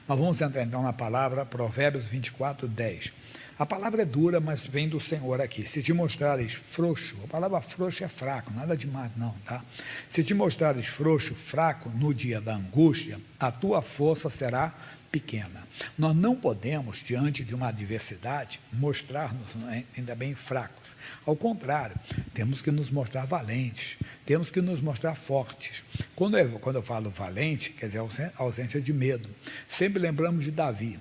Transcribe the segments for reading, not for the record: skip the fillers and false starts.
Nós vamos entrar então na palavra Provérbios 24, 10. A palavra é dura, mas vem do Senhor aqui. Se te mostrares frouxo, a palavra frouxo é fraco, nada demais não, tá? Se te mostrares frouxo, fraco no dia da angústia, a tua força será pequena. Nós não podemos, diante de uma adversidade, mostrar-nos ainda bem fracos. Ao contrário, temos que nos mostrar valentes, temos que nos mostrar fortes. Quando eu falo valente, quer dizer ausência de medo. Sempre lembramos de Davi.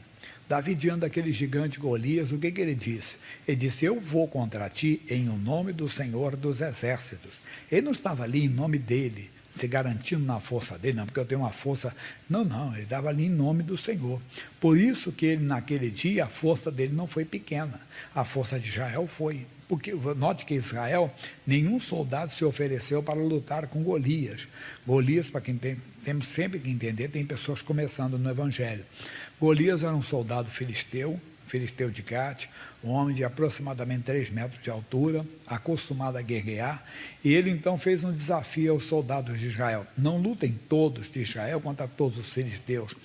Davi, diante daquele gigante Golias, o que ele disse? Ele disse: eu vou contra ti em o nome do Senhor dos Exércitos. Ele não estava ali em nome dele, se garantindo na força dele, não, porque eu tenho uma força. Não, ele estava ali em nome do Senhor. Por isso que ele, naquele dia, a força dele não foi pequena. A força de Israel foi. Porque, note que Israel, nenhum soldado se ofereceu para lutar com Golias. Golias, para quem temos sempre que entender, tem pessoas começando no Evangelho. Golias era um soldado filisteu de Gate, um homem de aproximadamente 3 metros de altura, acostumado a guerrear, e ele então fez um desafio aos soldados de Israel: não lutem todos de Israel contra todos os filisteus,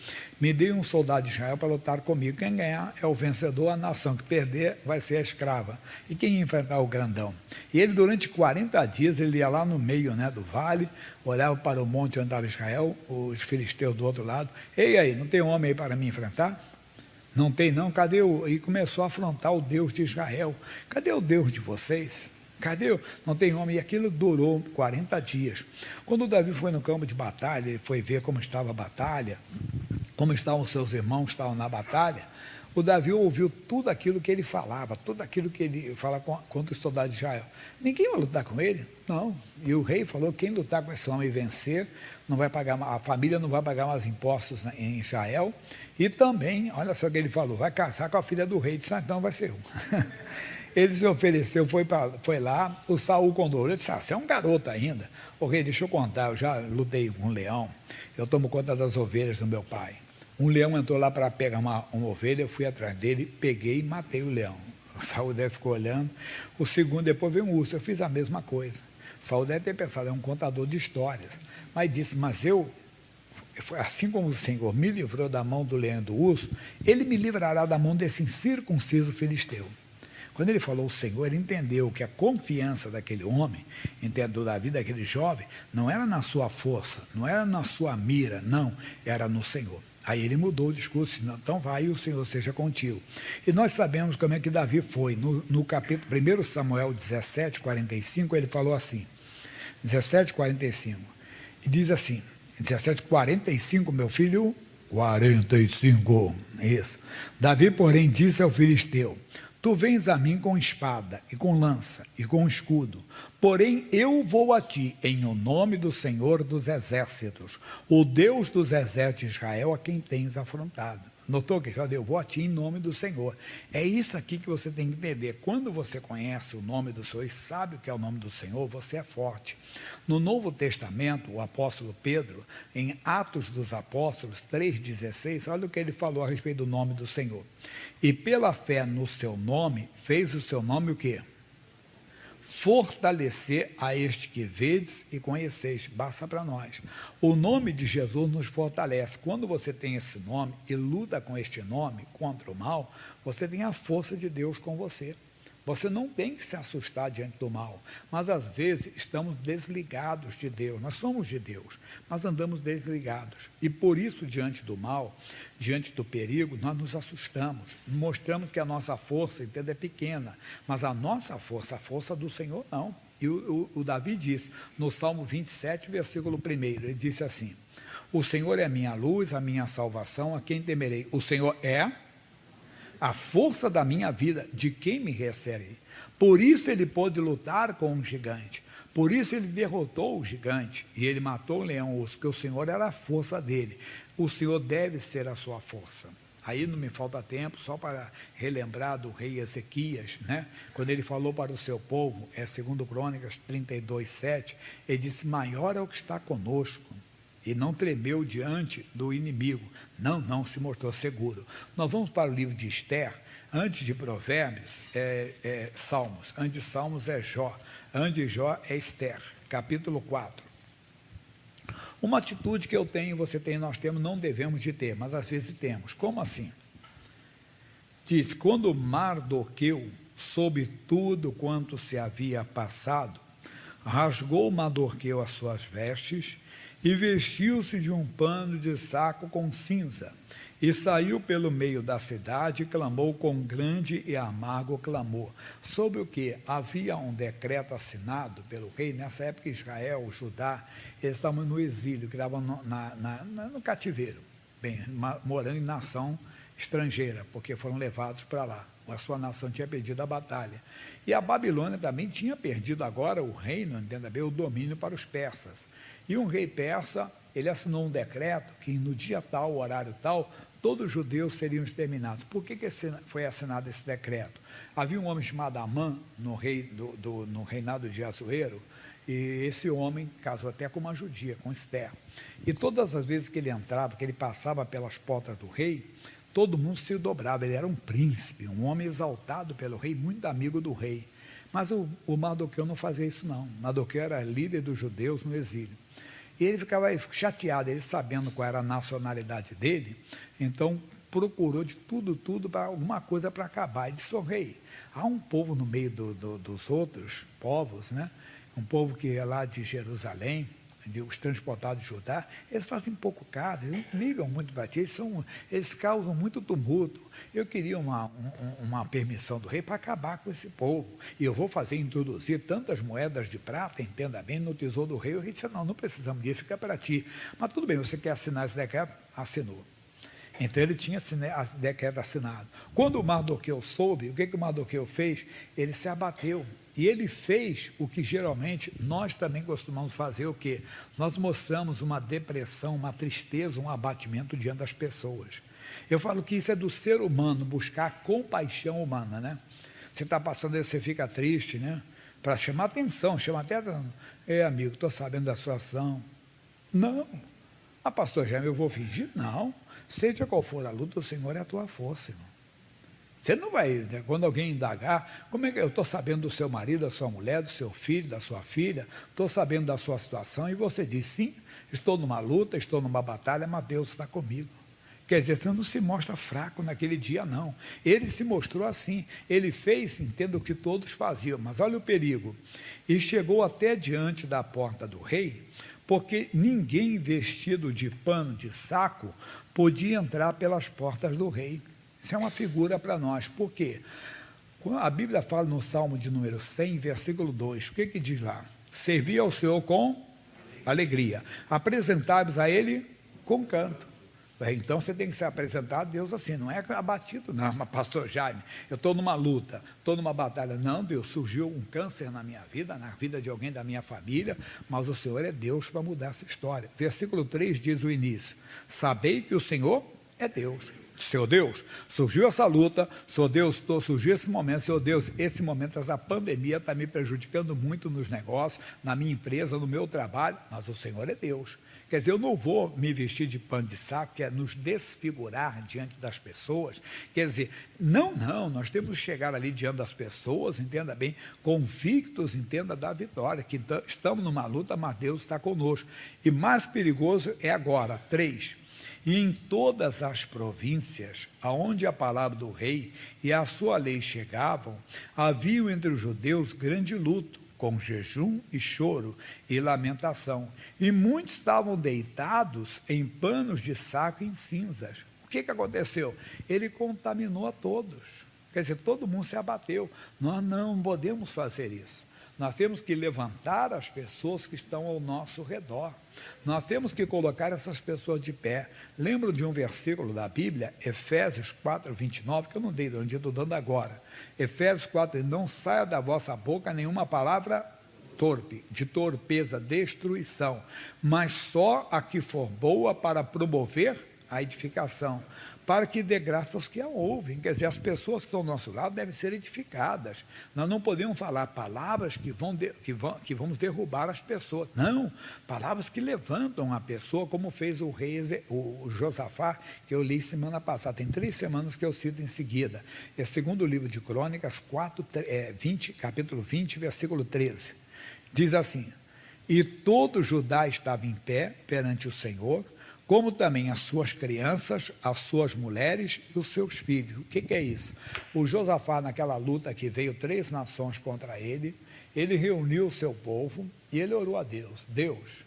me dê um soldado de Israel para lutar comigo, quem ganhar é o vencedor, a nação que perder vai ser a escrava, e quem enfrentar o grandão. E ele durante 40 dias, ele ia lá no meio do vale, olhava para o monte onde estava Israel, os filisteus do outro lado: ei aí, não tem homem aí para me enfrentar? Não tem não, cadê E começou a afrontar o Deus de Israel. Cadê o Deus de vocês? Cadê Não tem homem. E aquilo durou 40 dias. Quando Davi foi no campo de batalha, ele foi ver como estava a batalha, como estavam os seus irmãos que estavam na batalha. O Davi ouviu tudo aquilo que ele falava, tudo aquilo que ele fala contra os soldados de Israel. Ninguém vai lutar com ele? Não. E o rei falou: quem lutar com esse homem e vencer, não vai pagar, a família não vai pagar mais impostos em Israel. E também, olha só o que ele falou: vai casar com a filha do rei. Disse: então vai ser um. Ele se ofereceu, foi lá, o Saul condolou. Ele disse: você é um garoto ainda. O rei, deixa eu contar, eu já lutei com um leão, eu tomo conta das ovelhas do meu pai. Um leão entrou lá para pegar uma ovelha, eu fui atrás dele, peguei e matei o leão. O Saul deve ficou olhando. O segundo, depois veio um urso, eu fiz a mesma coisa. Saul deve ter pensado: é um contador de histórias. Mas disse: mas assim como o Senhor me livrou da mão do leão e do urso, ele me livrará da mão desse incircunciso filisteu. Quando ele falou o Senhor, ele entendeu que a confiança daquele homem, entendeu, da vida daquele jovem, não era na sua força, não era na sua mira, não, era no Senhor. Aí ele mudou o discurso: então vai e o Senhor seja contigo. E nós sabemos como é que Davi foi. No capítulo 1 Samuel 17, 45, ele falou assim, 17, 45, e diz assim, 17, 45, meu filho, 45, isso. Davi, porém, disse ao filisteu: tu vens a mim com espada, e com lança, e com escudo, porém eu vou a ti em o nome do Senhor dos Exércitos, o Deus dos exércitos de Israel, a quem tens afrontado. Notou que eu vou a ti em nome do Senhor. É isso aqui que você tem que entender. Quando você conhece o nome do Senhor e sabe o que é o nome do Senhor, você é forte. No Novo Testamento, o apóstolo Pedro, em Atos dos Apóstolos 3,16, olha o que ele falou a respeito do nome do Senhor. E pela fé no seu nome, fez o seu nome o quê? Fortalecer a este que vedes e conheceis. Basta para nós. O nome de Jesus nos fortalece. Quando você tem esse nome e luta com este nome contra o mal, você tem a força de Deus com você. Você não tem que se assustar diante do mal, mas às vezes estamos desligados de Deus. Nós somos de Deus, mas andamos desligados. E por isso, diante do mal, diante do perigo, nós nos assustamos. Mostramos que a nossa força, entende, é pequena, mas a nossa força, a força do Senhor, não. E o Davi diz, no Salmo 27, versículo 1, ele disse assim: o Senhor é a minha luz, a minha salvação, a quem temerei? O Senhor é a força da minha vida, de quem me receberei? Por isso ele pôde lutar com um gigante, por isso ele derrotou o gigante, e ele matou o leão, porque o Senhor era a força dele. O Senhor deve ser a sua força. Aí não me falta tempo, só para relembrar do rei Ezequias, quando ele falou para o seu povo, 2 Crônicas 32, 7, ele disse: maior é o que está conosco, e não tremeu diante do inimigo. Não, se mostrou seguro. Nós vamos para o livro de Esther. Antes de Provérbios, Salmos. Antes de Salmos é Jó. Antes de Jó é Esther, capítulo 4. Uma atitude que eu tenho, você tem, nós temos, não devemos de ter, mas às vezes temos. Como assim? Diz, quando Mardoqueu soube tudo quanto se havia passado, rasgou Mardoqueu as suas vestes e vestiu-se de um pano de saco com cinza, e saiu pelo meio da cidade e clamou com grande e amargo clamor. Sobre o que? Havia um decreto assinado pelo rei, nessa época Israel, Judá, eles estavam no exílio, que estavam no cativeiro, bem, morando em nação estrangeira, porque foram levados para lá. A sua nação tinha perdido a batalha. E a Babilônia também tinha perdido agora o reino, entenda bem, o domínio para os persas. E um rei persa, ele assinou um decreto que no dia tal, horário tal, todos os judeus seriam exterminados. Por que foi assinado esse decreto? Havia um homem chamado Amã, no reinado de Assuero, e esse homem casou até com uma judia, com Esther. E todas as vezes que ele entrava, que ele passava pelas portas do rei, todo mundo se dobrava. Ele era um príncipe, um homem exaltado pelo rei, muito amigo do rei. Mas o Mardoqueu não fazia isso não. Mardoqueu era líder dos judeus no exílio. E ele ficava chateado, ele sabendo qual era a nacionalidade dele, então procurou de tudo para alguma coisa para acabar. E disse, rei, há um povo no meio dos outros povos, né? Um povo que é lá de Jerusalém, os transportados de Judá, eles fazem pouco caso, eles não ligam muito para ti, eles causam muito tumulto. Eu queria uma permissão do rei para acabar com esse povo, e eu vou introduzir tantas moedas de prata, entenda bem, no tesouro do rei. O rei disse, não precisamos disso, fica para ti. Mas tudo bem, você quer assinar esse decreto? Assinou. Então ele tinha decreto assinado. Quando o Mardoqueu soube, o que o Mardoqueu fez? Ele se abateu. E ele fez o que geralmente nós também costumamos fazer, o quê? Nós mostramos uma depressão, uma tristeza, um abatimento diante das pessoas. Eu falo que isso é do ser humano, buscar compaixão humana, né? Você está passando aí, você fica triste, né? Para chamar atenção, chama até atenção. Amigo, estou sabendo da sua ação. Não. Pastor Jaime, eu vou fingir? Não. Seja qual for a luta, o Senhor é a tua força, irmão. Você não vai, né, quando alguém indagar, como é que eu estou sabendo do seu marido, da sua mulher, do seu filho, da sua filha, estou sabendo da sua situação, e você diz, sim, estou numa luta, estou numa batalha, mas Deus está comigo. Quer dizer, você não se mostra fraco naquele dia, não. Ele se mostrou assim, ele fez, entenda o que todos faziam, mas olha o perigo. E chegou até diante da porta do rei, porque ninguém vestido de pano de saco podia entrar pelas portas do rei. Isso é uma figura para nós. Por quê? A Bíblia fala no Salmo de número 100, versículo 2, o que diz lá? Servi ao Senhor com alegria, apresentai-vos a Ele com canto. Então você tem que se apresentar a Deus assim, não é abatido, não, mas pastor Jaime, eu estou numa luta, estou numa batalha. Não, Deus, surgiu um câncer na minha vida, na vida de alguém da minha família, mas o Senhor é Deus para mudar essa história. Versículo 3 diz o início, sabei que o Senhor é Deus. Senhor Deus, surgiu essa luta, Senhor Deus, surgiu esse momento, Senhor Deus, esse momento, essa pandemia está me prejudicando muito nos negócios, na minha empresa, no meu trabalho, mas o Senhor é Deus. Quer dizer, eu não vou me vestir de pano de saco, que é nos desfigurar diante das pessoas. Quer dizer, não, nós temos que chegar ali diante das pessoas, entenda bem, convictos, entenda da vitória, que estamos numa luta, mas Deus está conosco. E mais perigoso é agora, 3. E em todas as províncias, aonde a palavra do rei e a sua lei chegavam, havia entre os judeus grande luto, com jejum e choro e lamentação. E muitos estavam deitados em panos de saco e em cinzas. O que aconteceu? Ele contaminou a todos. Quer dizer, todo mundo se abateu. Nós não podemos fazer isso. Nós temos que levantar as pessoas que estão ao nosso redor. Nós temos que colocar essas pessoas de pé. Lembro de um versículo da Bíblia, Efésios 4, 29, que eu não dei, onde estou dando agora. Efésios 4, não saia da vossa boca nenhuma palavra torpe, de torpeza, destruição, mas só a que for boa para promover a edificação, para que dê graça aos que a ouvem. Quer dizer, as pessoas que estão ao nosso lado devem ser edificadas. Nós não podemos falar palavras que vamos derrubar as pessoas. Não, palavras que levantam a pessoa, como fez o rei o Josafá, que eu li semana passada. Tem 3 semanas que eu cito em seguida. É segundo livro de Crônicas, capítulo 20, versículo 13. Diz assim, E todo Judá estava em pé perante o Senhor, como também as suas crianças, as suas mulheres e os seus filhos. O que é isso? O Josafá, naquela luta que veio 3 nações contra ele reuniu o seu povo e ele orou a Deus. Deus,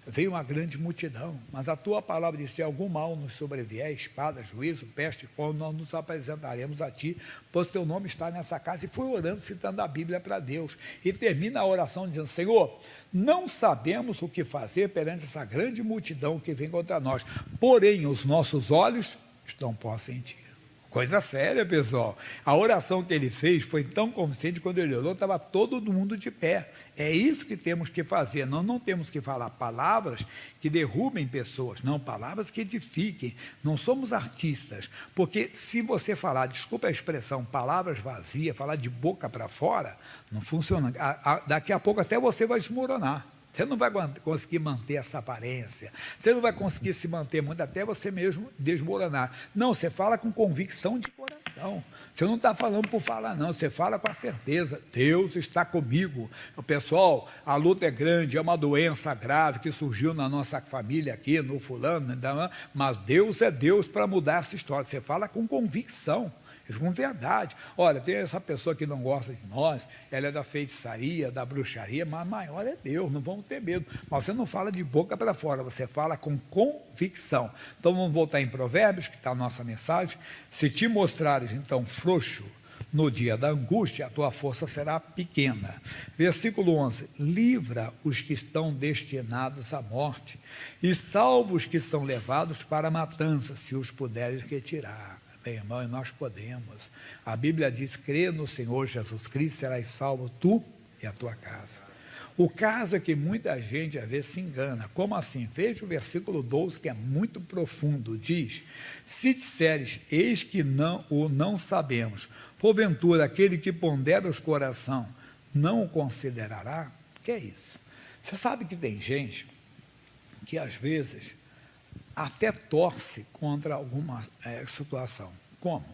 veio uma grande multidão, mas a tua palavra disse: se algum mal nos sobrevier, espada, juízo, peste, fome, nós nos apresentaremos a ti, pois teu nome está nessa casa. E foi orando, citando a Bíblia para Deus, e termina a oração dizendo: Senhor, não sabemos o que fazer perante essa grande multidão que vem contra nós, porém os nossos olhos estão postos em ti. Coisa séria, pessoal. A oração que ele fez foi tão convincente. Quando ele orou, estava todo mundo de pé. É isso que temos que fazer. Nós não temos que falar palavras que derrubem pessoas, não, palavras que edifiquem. Não somos artistas, porque se você falar, desculpa a expressão, palavras vazias, falar de boca para fora, não funciona. Daqui a pouco até você vai desmoronar. Você não vai conseguir manter essa aparência, você não vai conseguir se manter muito, até você mesmo desmoronar. Não, você fala com convicção de coração. Você não está falando por falar, não, você fala com a certeza: Deus está comigo. Pessoal, a luta é grande, é uma doença grave que surgiu na nossa família aqui, no fulano, mas Deus é Deus para mudar essa história. Você fala com convicção, com verdade. Olha, tem essa pessoa que não gosta de nós, ela é da feitiçaria, da bruxaria, mas maior é Deus, não vamos ter medo. Mas você não fala de boca para fora, você fala com convicção. Então vamos voltar em Provérbios, que está a nossa mensagem. Se te mostrares então frouxo no dia da angústia, a tua força será pequena. Versículo 11: livra os que estão destinados à morte e salva os que são levados para a matança, se os puderes retirar. Meu irmão, e nós podemos. A Bíblia diz: crê no Senhor Jesus Cristo, serás salvo tu e a tua casa. O caso é que muita gente às vezes se engana. Como assim? Veja o versículo 12, que é muito profundo. Diz: se disseres, eis que não sabemos, porventura aquele que pondera os corações não o considerará? O que é isso? Você sabe que tem gente que às vezes até torce contra alguma situação. Como?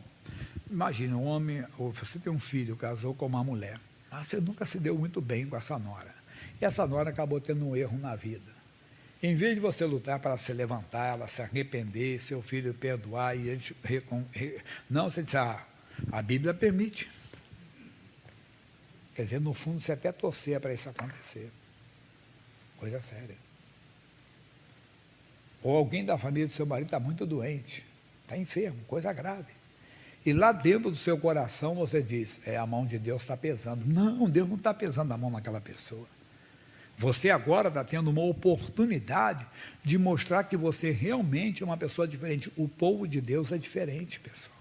Imagine um homem, ou você tem um filho, casou com uma mulher, mas você nunca se deu muito bem com essa nora. E essa nora acabou tendo um erro na vida. Em vez de você lutar para se levantar, ela se arrepender, seu filho perdoar, e não, você diz: a Bíblia permite. Quer dizer, no fundo, você até torcer para isso acontecer. Coisa séria. Ou alguém da família do seu marido está muito doente, está enfermo, coisa grave. E lá dentro do seu coração você diz: a mão de Deus está pesando. Não, Deus não está pesando a mão naquela pessoa. Você agora está tendo uma oportunidade de mostrar que você realmente é uma pessoa diferente. O povo de Deus é diferente, pessoal.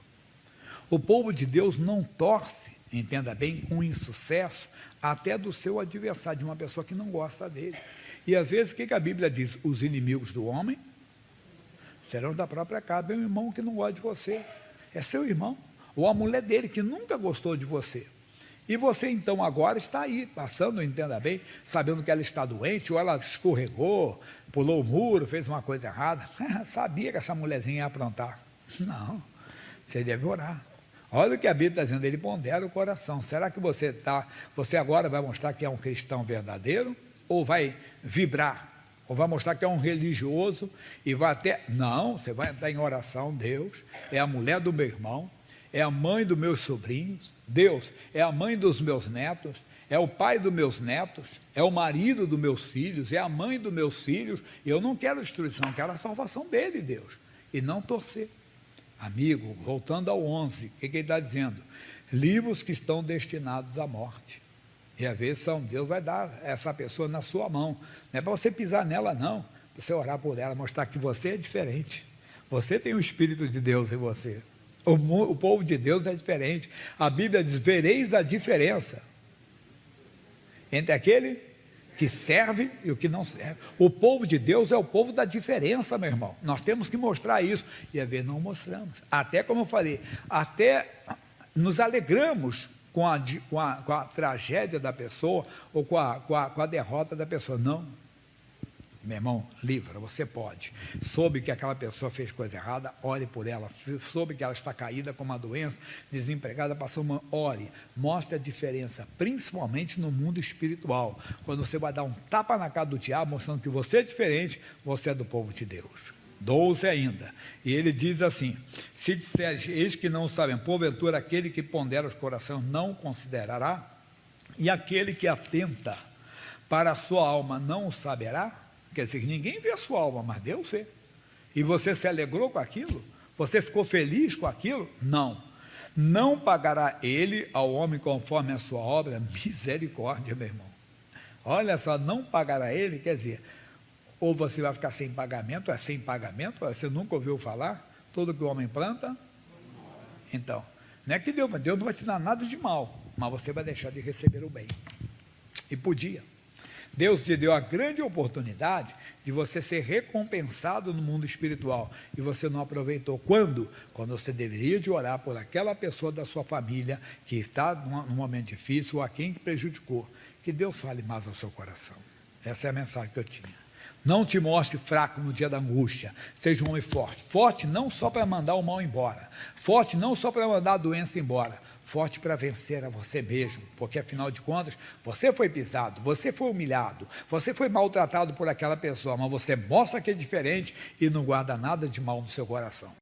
O povo de Deus não torce, entenda bem, com insucesso, até do seu adversário, de uma pessoa que não gosta dele. E às vezes o que a Bíblia diz? Os inimigos do homem serão da própria casa. É um irmão que não gosta de você, é seu irmão, ou a mulher dele que nunca gostou de você. E você então agora está aí, passando, entenda bem, sabendo que ela está doente, ou ela escorregou, pulou o muro, fez uma coisa errada. Sabia que essa mulherzinha ia aprontar. Não, você deve orar. Olha o que a Bíblia está dizendo: ele pondera o coração. Será que você agora vai mostrar que é um cristão verdadeiro? Ou vai vibrar? Ou vai mostrar que é um religioso e vai até... Não, você vai entrar em oração. Deus é a mulher do meu irmão, é a mãe dos meus sobrinhos, Deus é a mãe dos meus netos, é o pai dos meus netos, é o marido dos meus filhos, é a mãe dos meus filhos. Eu não quero destruição, quero a salvação dele, Deus, e não torcer. Amigo, voltando ao 11, o que ele está dizendo? Livra os que estão destinados à morte. E às vezes Deus vai dar essa pessoa na sua mão. Não é para você pisar nela, não. Para você orar por ela, mostrar que você é diferente. Você tem o Espírito de Deus em você. O povo de Deus é diferente. A Bíblia diz: vereis a diferença entre aquele que serve e o que não serve. O povo de Deus é o povo da diferença, meu irmão. Nós temos que mostrar isso. E às vezes não mostramos. Até, como eu falei, até nos alegramos com a tragédia da pessoa ou com a derrota da pessoa. Não. Meu irmão, livra, você pode. Soube que aquela pessoa fez coisa errada, ore por ela. Soube que ela está caída com uma doença, desempregada, passou uma... Ore, mostre a diferença, principalmente no mundo espiritual. Quando você vai dar um tapa na cara do diabo, mostrando que você é diferente, você é do povo de Deus. 12 ainda, e ele diz assim: se disseres, eis que não sabem, porventura aquele que pondera os corações não considerará, e aquele que atenta para a sua alma não o saberá? Quer dizer, ninguém vê a sua alma, mas Deus vê. E você se alegrou com aquilo? Você ficou feliz com aquilo? Não. Não pagará ele ao homem conforme a sua obra? Misericórdia, meu irmão. Olha só, não pagará ele, quer dizer, ou você vai ficar sem pagamento, você nunca ouviu falar? Tudo que o homem planta? Então, não é que Deus não vai te dar nada de mal, mas você vai deixar de receber o bem. E podia. Deus te deu a grande oportunidade de você ser recompensado no mundo espiritual, e você não aproveitou. Quando? Quando você deveria de orar por aquela pessoa da sua família que está num momento difícil, ou a quem que prejudicou. Que Deus fale mais ao seu coração. Essa é a mensagem que eu tinha. Não te mostre fraco no dia da angústia, seja um homem forte. Forte não só para mandar o mal embora, forte não só para mandar a doença embora, forte para vencer a você mesmo, porque afinal de contas, você foi pisado, você foi humilhado, você foi maltratado por aquela pessoa, mas você mostra que é diferente e não guarda nada de mal no seu coração.